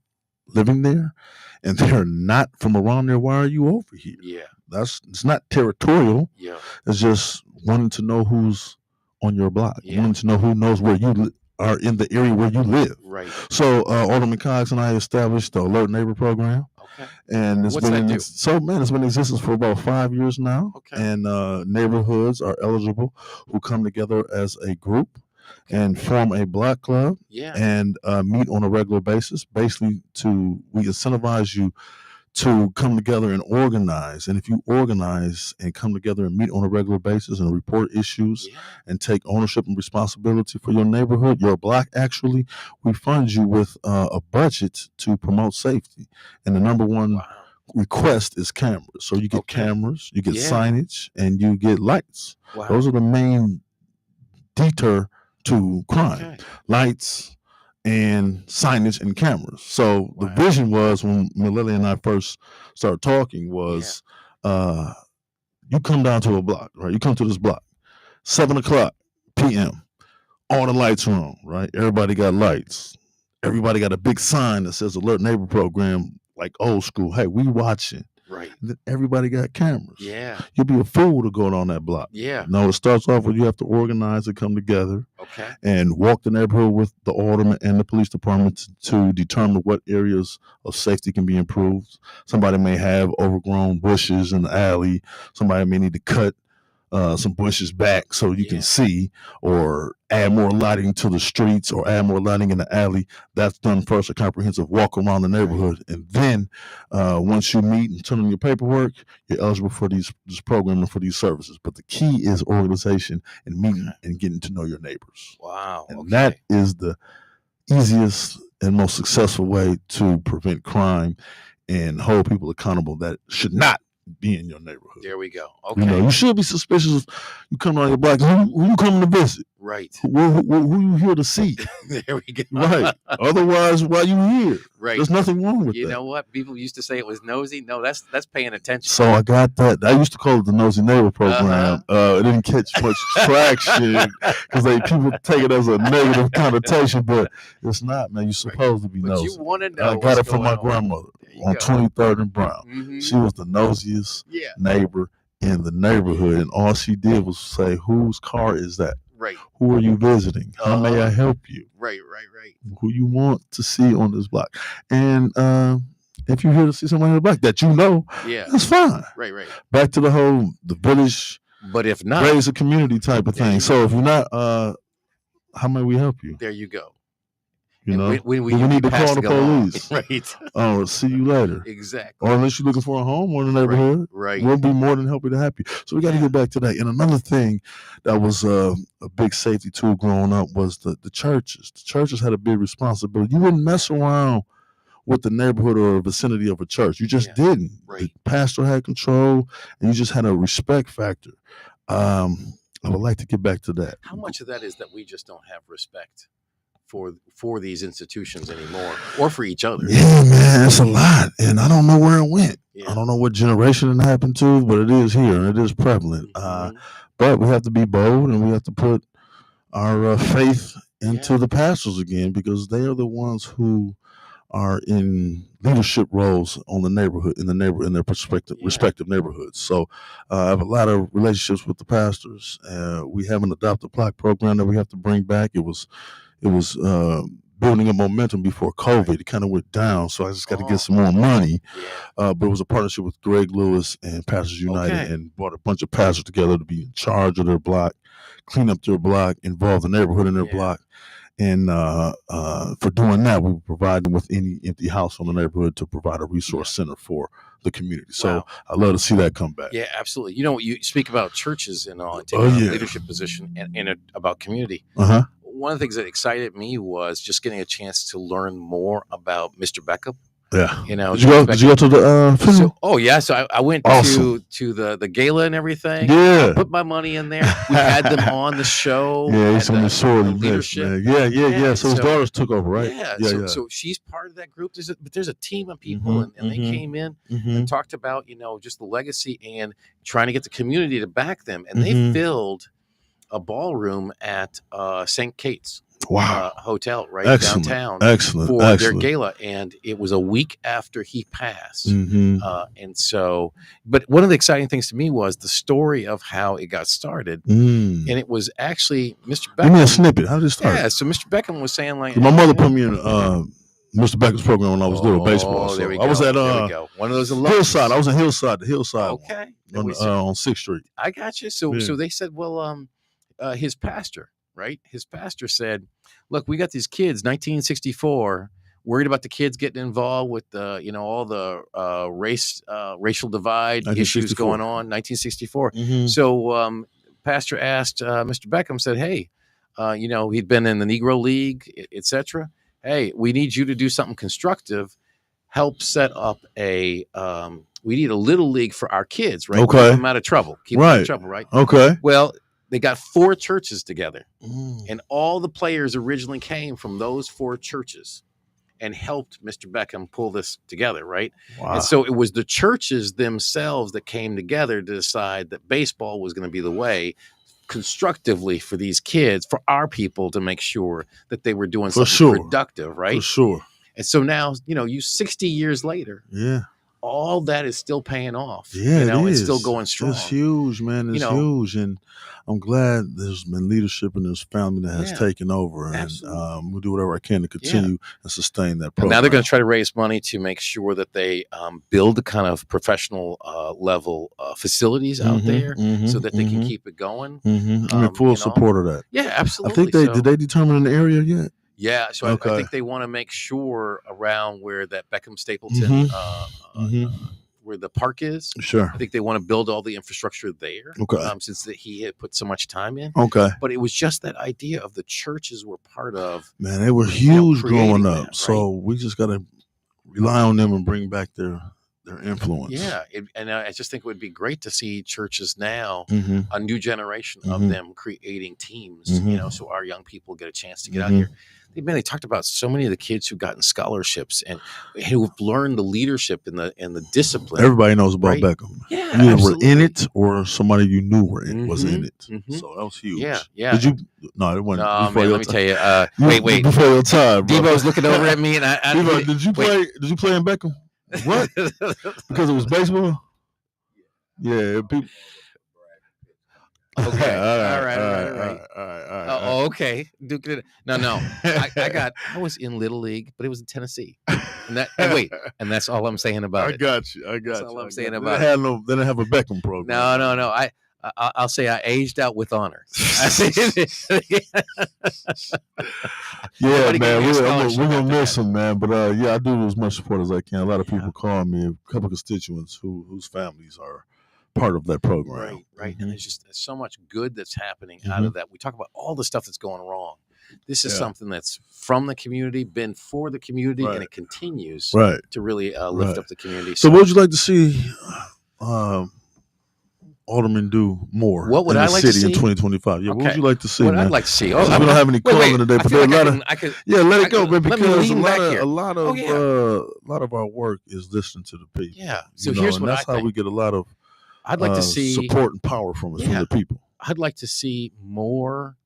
living there and they're not from around there, why are you over here? Yeah. It's not territorial. Yeah. It's just wanting to know who's on your block. Yeah. Wanting to know who knows where you are in the area where you live. Right. So Alderman Cox and I established the Alert Neighbor program. Okay. And it's been in existence for about 5 years now. Okay. And neighborhoods are eligible who come together as a group and form a block club. Yeah. And meet on a regular basis. Basically, we incentivize you to come together and organize. And if you organize and come together and meet on a regular basis and report issues and take ownership and responsibility for your neighborhood, your block, actually, we fund you with a budget to promote safety. And the number one request is cameras. So you get cameras, you get signage, and you get lights. Wow. Those are the main deter to crime. Lights and signage and cameras. So the vision was, when Lily and I first started talking, was you come down to a block, right? You come to this block, 7:00 p.m. All the lights are on, right? Everybody got lights. Everybody got a big sign that says Alert Neighbor Program, like old school. Hey, we watching. Right. And then everybody got cameras. Yeah. You'll be a fool to go on that block. Yeah. No, it starts off with you have to organize and come together. Okay. And walk the neighborhood with the alderman and the police department to determine what areas of safety can be improved. Somebody may have overgrown bushes in the alley. Somebody may need to cut some bushes back so you can see, or add more lighting to the streets, or add more lighting in the alley. That's done first, a comprehensive walk around the neighborhood. And then once you meet and turn in your paperwork, you're eligible for this program and for these services. But the key is organization and meeting and getting to know your neighbors. Wow. And that is the easiest and most successful way to prevent crime and hold people accountable that should not be in your neighborhood. There we go. Okay. You should be suspicious. You come around your block. Who you coming to visit? Right. Who you here to see? There we go. Right. Otherwise, why you here? Right. There's nothing wrong with that. You know what? People used to say it was nosy. No, that's paying attention. So I got that. I used to call it the Nosy Neighbor program. It didn't catch much traction because people take it as a negative connotation, but it's not, man. You're supposed to be nosy. You want to know. I got it from my grandmother on 23rd and Brown. Mm-hmm. She was the nosiest neighbor in the neighborhood, and all she did was say, "Whose car is that? Right. Who are you visiting? How may I help you? Right. Who you want to see on this block?" And if you're here to see somebody on the block that that's fine. Right. Back to the village, but if not, raise a community type of thing. So if you're not, how may we help you? There you go. You know, we need to call the police. Right. Or see you later. Exactly. Or unless you're looking for a home or in the neighborhood, right. We'll be more than happy to help you. So we got to get back to that. And another thing that was a big safety tool growing up was the churches. The churches had a big responsibility. You wouldn't mess around with the neighborhood or vicinity of a church. You just didn't. Right. The pastor had control, and you just had a respect factor. I would like to get back to that. How much of that is that we just don't have respect for these institutions anymore, or for each other? Yeah, man, it's a lot, and I don't know where it went. Yeah. I don't know what generation it happened to, but it is here and it is prevalent. Mm-hmm. But we have to be bold, and we have to put our faith into the pastors again, because they are the ones who are in leadership roles on the neighborhood, in their respective neighborhoods. So I have a lot of relationships with the pastors. We have an adoptive block program that we have to bring back. It was building a momentum before COVID. It kind of went down, so I just got to get some more money. But it was a partnership with Greg Lewis and Pastors United, and brought a bunch of pastors together to be in charge of their block, clean up their block, involve the neighborhood in their block. And for doing that, we provide them with any empty house on the neighborhood to provide a resource center for the community. So I'd love to see that come back. Yeah, absolutely. You know, you speak about churches and all, and taking a leadership position and about community. One of the things that excited me was just getting a chance to learn more about Mr. Beckham. Yeah. You know, did you go to the funeral? So I went to the gala and everything. Yeah. I put my money in there. We had them on the show. Yeah, he's on the sorority leadership. Yeah. So his daughters took over, right? Yeah. So she's part of that group. There's a team of people, and they came in and talked about, just the legacy and trying to get the community to back them. And they filled a ballroom at St. Kate's. Wow. Hotel right downtown for their gala, and it was a week after he passed. And so, but one of the exciting things to me was the story of how it got started, and it was actually Mr. Beckham. Give me a snippet. How did it start? Yeah, so Mr. Beckham was saying like, my mother put me in Mr. Beckham's program when I was little baseball. So there we go. I was at there we go. One of those Hillside. I was in Hillside, the Hillside. Okay, on 6th Street. I got you. So they said, well, his pastor. Right, his pastor said, "Look, we got these kids, 1964, worried about the kids getting involved with the, all the racial divide issues going on." 1964. So, pastor asked Mr. Beckham, said, "Hey, he'd been in the Negro League, etc. Hey, we need you to do something constructive. Help set up we need a little league for our kids, right? Okay, keep them out of trouble. Keep them out of trouble, right? Okay. Well." They got 4 churches together, and all the players originally came from those 4 churches and helped Mr. Beckham pull this together, right? Wow. And so it was the churches themselves that came together to decide that baseball was going to be the way constructively for these kids, for our people, to make sure that they were doing something productive, right? For sure. And so now, 60 years later, all that is still paying off. Yeah, it's still going strong. It's huge, man. It's huge. And I'm glad there's been leadership in this family that has taken over. And we'll do whatever I can to continue and sustain that program. And now they're going to try to raise money to make sure that they build the kind of professional level facilities out there so that they can keep it going. I'm in full support of that. Yeah, absolutely. I think did they determine an area yet? Yeah, so I think they want to make sure around where that Beckham Stapleton, where the park is. Sure. I think they want to build all the infrastructure there. Okay. Since he had put so much time in. Okay. But it was just that idea of the churches were part of. Man, they were huge growing up. Right? So we just got to rely on them and bring back their influence. Yeah, and I just think it would be great to see churches now, a new generation of them creating teams, so our young people get a chance to get out here. They talked about so many of the kids who've gotten scholarships and who've learned the leadership and the discipline. Everybody knows about Beckham. Yeah, you were in it, or somebody you knew was in it. So that was huge. Yeah. Did you? No, it wasn't. No, man, let me tell you. Wait. Before your time, bro. Debo's looking over at me, and Debo, did you play? Did you play in Beckham? What? Because it was baseball? Yeah, people. Okay. All right. Oh, okay. No. I was in Little League, but it was in Tennessee. And that's all I'm saying about it. I got you. That's all I'm saying about it. They didn't have a Beckham program. No. I'll say I aged out with honor. Yeah, man, we're gonna miss him, man. But I do as much support as I can. A lot of people call me, a couple constituents whose families are part of that program. Right. And there's so much good that's happening out of that. We talk about all the stuff that's going wrong. This is something that's from the community, been for the community, and it continues to really lift up the community. So what would you like to see Alderman do more in the city in 2025? Yeah, what would you like to see? I'd like to see. We don't have any calling today, but there are a lot of let it go, man, because a lot of our work is listening to the people. Yeah. So here's what that's how we get a lot of I'd like to see support and power from the people. I'd like to see more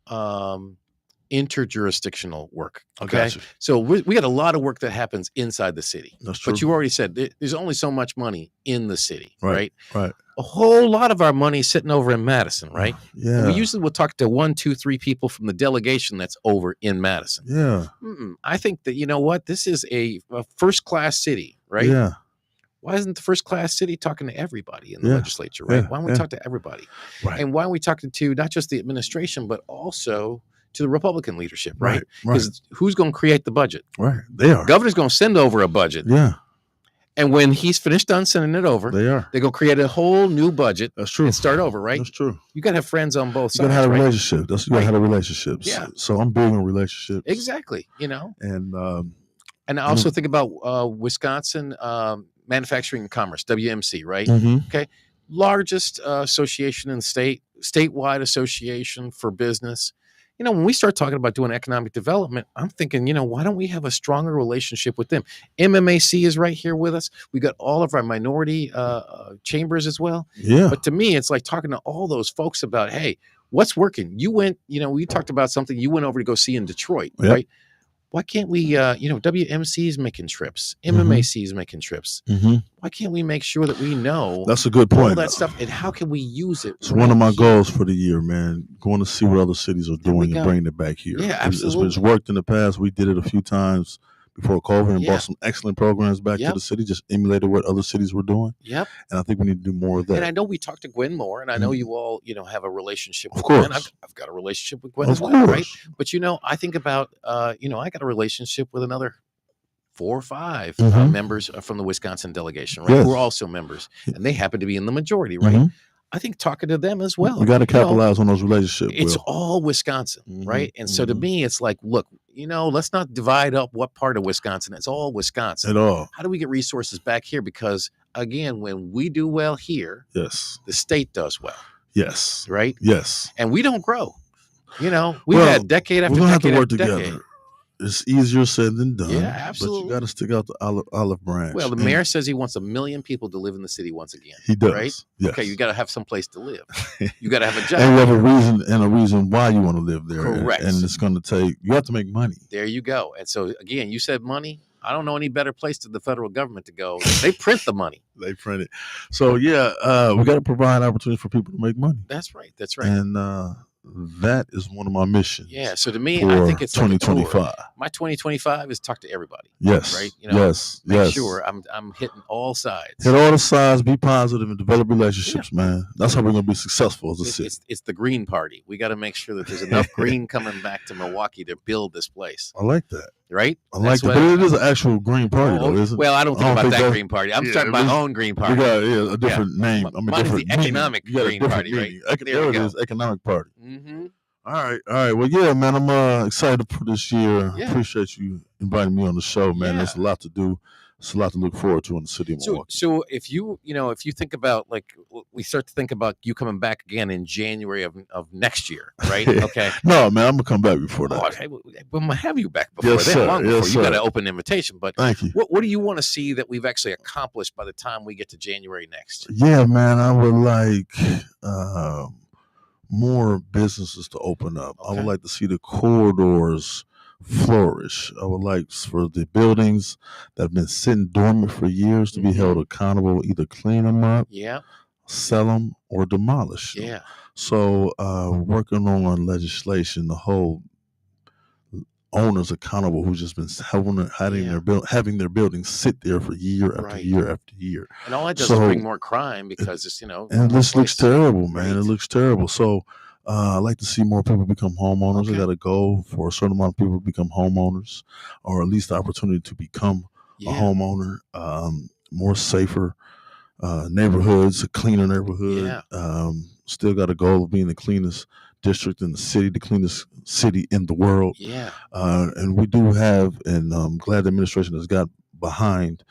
interjurisdictional work. Okay. So we got a lot of work that happens inside the city. That's true. But you already said there's only so much money in the city, right? Right. A whole lot of our money is sitting over in Madison, right? Yeah. And we usually will talk to 1, 2, 3 people from the delegation that's over in Madison. Yeah. I think that, this is a first-class city, right? Yeah. Why isn't the first-class city talking to everybody in the legislature, right? Why don't we talk to everybody? Right. And why don't we talk to not just the administration, but also to the Republican leadership, right? Because who's going to create the budget? Right. They are. Governor's going to send over a budget. Yeah. And when he's finished done sending it over, they're going to create a whole new budget. That's true. And start over, right? That's true. You got to have friends on both sides. You got to have a relationship. You got to have relationships. Yeah. So I'm big on relationships. Exactly. And And I also think about Wisconsin Manufacturing and Commerce, WMC, right? Okay. Largest association in the state, statewide association for business. When we start talking about doing economic development, I'm thinking, why don't we have a stronger relationship with them? MMAC is right here with us. We got all of our minority chambers as well. Yeah. But to me, it's like talking to all those folks about, hey, what's working? You went, we talked about something you went over to go see in Detroit, right? Why can't we, WMC is making trips, MMAC is making trips. Why can't we make sure that we know that's a good point, all that stuff, and how can we use it? It's one of my goals for the year, man. Going to see what other cities are doing and bringing it back here. Yeah, absolutely. It's worked in the past. We did it a few times before COVID and brought some excellent programs back to the city, just emulated what other cities were doing. Yep. And I think we need to do more of that. And I know we talked to Gwen Moore, and I know you all, have a relationship with Gwen. I've got a relationship with Gwen as well, right? But, I think about, I got a relationship with another 4 or 5 members from the Wisconsin delegation, right? Who are also members, and they happen to be in the majority, right? I think talking to them as well. We got to capitalize on those relationships. It's all Wisconsin, right? And so to me, it's like, look, let's not divide up what part of Wisconsin. It's all Wisconsin. At all. How do we get resources back here? Because again, when we do well here, yes, the state does well. Yes. Right? Yes. And we don't grow. We've had decade after decade. We're gonna have to work together. Decade. It's easier said than done. Yeah, absolutely. But you got to stick out the olive branch. Well, the mayor says he wants 1 million people to live in the city once again. He does. Right? Yes. Okay, you got to have some place to live. You got to have a job. And you have a reason why you want to live there. Correct. And it's going to take, you have to make money. There you go. And so, again, you said money. I don't know any better place to the federal government to go. They print the money. They print it. So, we got to provide opportunities for people to make money. That's right. That's right. And that is one of my missions. Yeah. So to me, I think it's 2025. Like my 2025 is talk to everybody. Yes. Right. Make sure I'm hitting all sides. Hit all the sides. Be positive and develop relationships, man. That's how we're gonna be successful as a city. It's the Green Party. We got to make sure that there's enough green coming back to Milwaukee to build this place. I like that. Right? I like that. But it is an actual Green Party, though, isn't it? Well, I don't think about that Green Party. I'm starting my own Green Party. You got a different name. Mine is the Economic Green Party, right? There it is, Economic Party. All right. Well, yeah, man, I'm excited for this year. Yeah. Appreciate you inviting me on the show, man. There's a lot to do. It's a lot to look forward to in the city of Milwaukee. So if you think about, like, we start to think about you coming back again in January of next year, right? Okay. No, man, I'm gonna come back before that. Okay, I'm gonna have you back before then. Long before. You got an open invitation. But thank you. What do you want to see that we've actually accomplished by the time we get to January next? Yeah, man, I would like more businesses to open up. Okay. I would like to see the corridors flourish. I would like for the buildings that have been sitting dormant for years to be held accountable, either clean them up, sell them, or demolish them. So working on legislation, the whole owners accountable who's just been having their buildings sit there for year after year after year. And all that does is bring more crime because it's, And this looks terrible, man. It looks terrible. So I'd like to see more people become homeowners. We got to go for a certain amount of people to become homeowners, or at least the opportunity to become a homeowner. More safer neighborhoods, a cleaner neighborhood. Still got a goal of being the cleanest district in the city, the cleanest city in the world. And we do have, and I'm glad the administration has got behind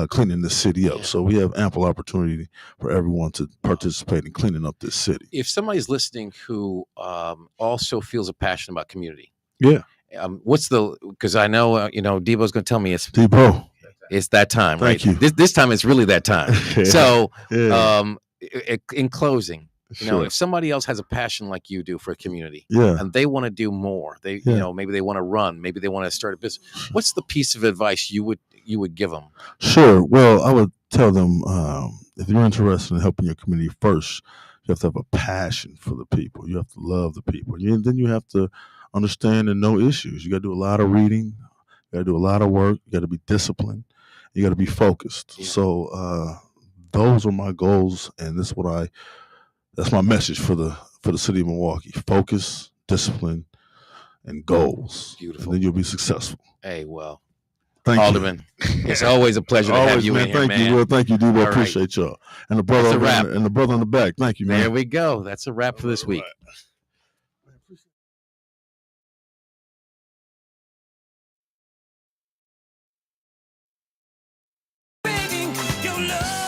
cleaning the city up. So we have ample opportunity for everyone to participate in cleaning up this city. If somebody's listening who also feels a passion about community, because I know Debo's going to tell me it's Debo. It's that time, right? Thank you. This time it's really that time. So in closing, if somebody else has a passion like you do for a community, and they want to do more, maybe they want to run, maybe they want to start a business. What's the piece of advice you would give them? Sure. Well, I would tell them if you're interested in helping your community, first you have to have a passion for the people. You have to love the people. Then you have to understand and know issues. You got to do a lot of reading. You got to do a lot of work. You got to be disciplined. You got to be focused. So those are my goals, and that's my message for the city of Milwaukee. Focus, discipline, and goals. Beautiful. And then you'll be successful. Hey, well, thank Alderman, you. It's always a pleasure to have you in here, man. Thank you, Will. Thank you, Debo. Appreciate y'all. And the brother and the brother in the back. Thank you, man. There we go. That's a wrap for this week. your love.